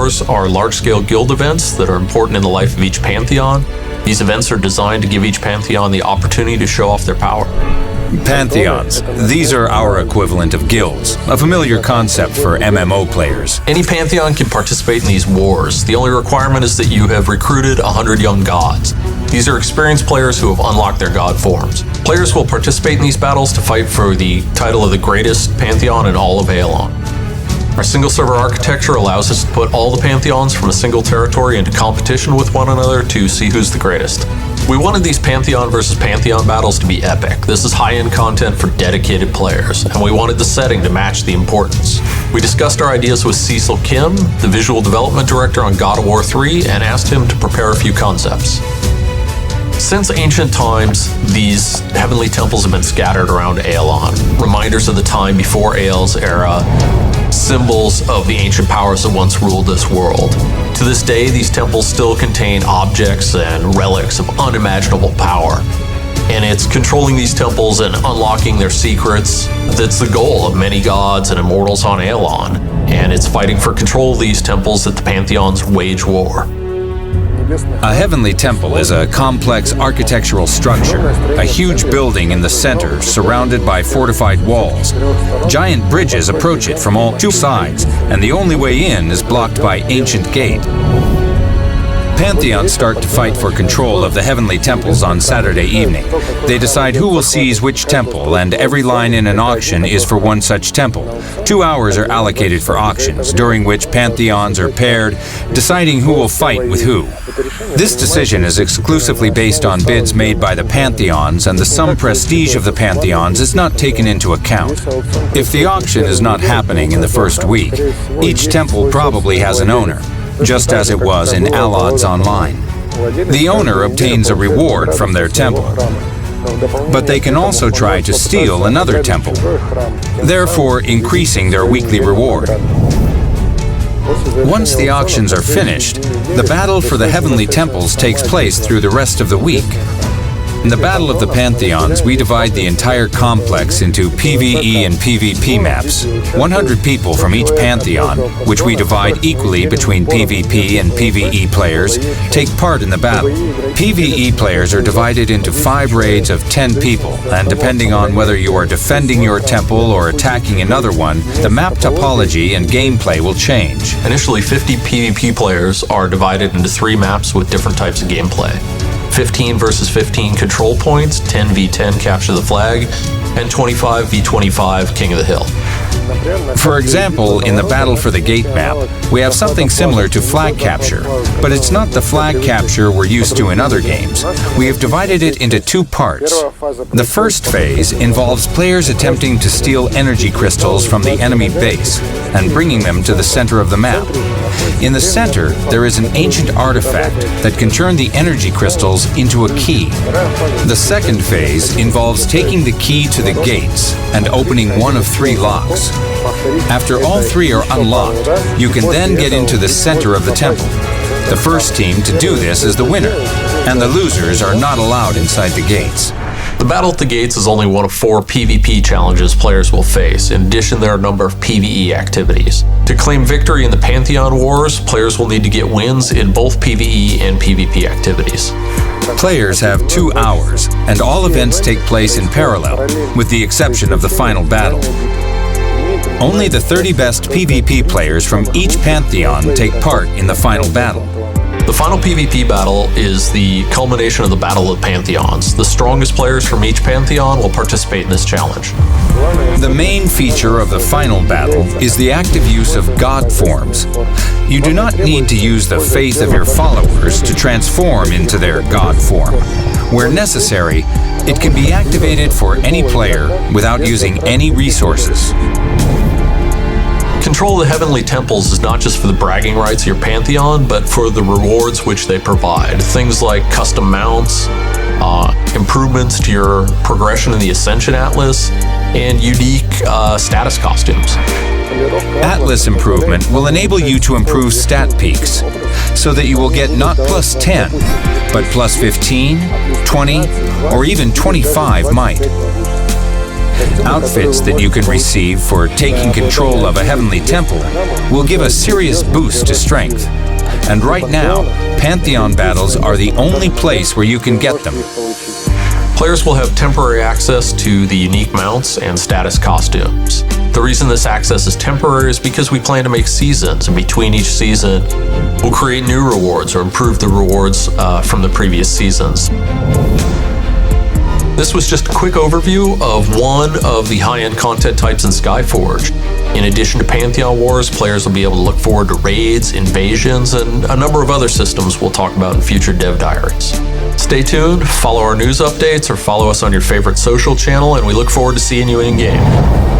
Wars are large-scale guild events that are important in the life of each Pantheon. These events are designed to give each Pantheon the opportunity to show off their power. Pantheons. These are our equivalent of guilds, a familiar concept for MMO players. Any Pantheon can participate in these wars. The only requirement is that you have recruited 100 young gods. These are experienced players who have unlocked their god forms. Players will participate in these battles to fight for the title of the greatest Pantheon in all of Aeolon. Our single server architecture allows us to put all the Pantheons from a single territory into competition with one another to see who's the greatest. We wanted these Pantheon versus Pantheon battles to be epic. This is high-end content for dedicated players, and we wanted the setting to match the importance. We discussed our ideas with Cecil Kim, the visual development director on God of War 3, and asked him to prepare a few concepts. Since ancient times, these heavenly temples have been scattered around Aeolon, reminders of the time before Ael's era, symbols of the ancient powers that once ruled this world. To this day, these temples still contain objects and relics of unimaginable power. And it's controlling these temples and unlocking their secrets that's the goal of many gods and immortals on Aeolon. And it's fighting for control of these temples that the Pantheons wage war. A heavenly temple is a complex architectural structure, a huge building in the center surrounded by fortified walls. Giant bridges approach it from all two sides, and the only way in is blocked by ancient gate. Pantheons start to fight for control of the heavenly temples on Saturday evening. They decide who will seize which temple, and every line in an auction is for one such temple. 2 hours are allocated for auctions, during which Pantheons are paired, deciding who will fight with who. This decision is exclusively based on bids made by the Pantheons, and the sum prestige of the Pantheons is not taken into account. If the auction is not happening in the first week, each temple probably has an owner, just as it was in Allods Online. The owner obtains a reward from their temple, but they can also try to steal another temple, therefore increasing their weekly reward. Once the auctions are finished, the battle for the heavenly temples takes place through the rest of the week. In the Battle of the Pantheons, we divide the entire complex into PvE and PvP maps. 100 people from each Pantheon, which we divide equally between PvP and PvE players, take part in the battle. PvE players are divided into 5 raids of 10 people, and depending on whether you are defending your temple or attacking another one, the map topology and gameplay will change. Initially, 50 PvP players are divided into 3 maps with different types of gameplay. 15 versus 15 control points, 10 v 10 capture the flag, and 25 v 25 king of the hill. For example, in the Battle for the Gate map, we have something similar to flag capture, but it's not the flag capture we're used to in other games. We have divided it into 2 parts. The first phase involves players attempting to steal energy crystals from the enemy base and bringing them to the center of the map. In the center, there is an ancient artifact that can turn the energy crystals into a key. The second phase involves taking the key to the gates and opening one of 3 locks. After all 3 are unlocked, you can then get into the center of the temple. The first team to do this is the winner, and the losers are not allowed inside the gates. The Battle at the Gates is only one of 4 PvP challenges players will face. In addition, there are a number of PvE activities. To claim victory in the Pantheon Wars, players will need to get wins in both PvE and PvP activities. Players have 2 hours, and all events take place in parallel, with the exception of the final battle. Only the 30 best PvP players from each Pantheon take part in the final battle. The final PvP battle is the culmination of the Battle of the Pantheons. The strongest players from each Pantheon will participate in this challenge. The main feature of the final battle is the active use of god forms. You do not need to use the faith of your followers to transform into their god form. Where necessary, it can be activated for any player without using any resources. Control of the heavenly temples is not just for the bragging rights of your Pantheon, but for the rewards which they provide. Things like custom mounts, improvements to your progression in the Ascension Atlas, and unique status costumes. Atlas improvement will enable you to improve stat peaks, so that you will get not plus 10, but plus 15, 20, or even 25 might. Outfits that you can receive for taking control of a heavenly temple will give a serious boost to strength. And right now, Pantheon battles are the only place where you can get them. Players will have temporary access to the unique mounts and status costumes. The reason this access is temporary is because we plan to make seasons, and between each season, we'll create new rewards or improve the rewards from the previous seasons. This was just a quick overview of one of the high-end content types in Skyforge. In addition to Pantheon Wars, players will be able to look forward to raids, invasions, and a number of other systems we'll talk about in future dev diaries. Stay tuned, follow our news updates, or follow us on your favorite social channel, and we look forward to seeing you in-game.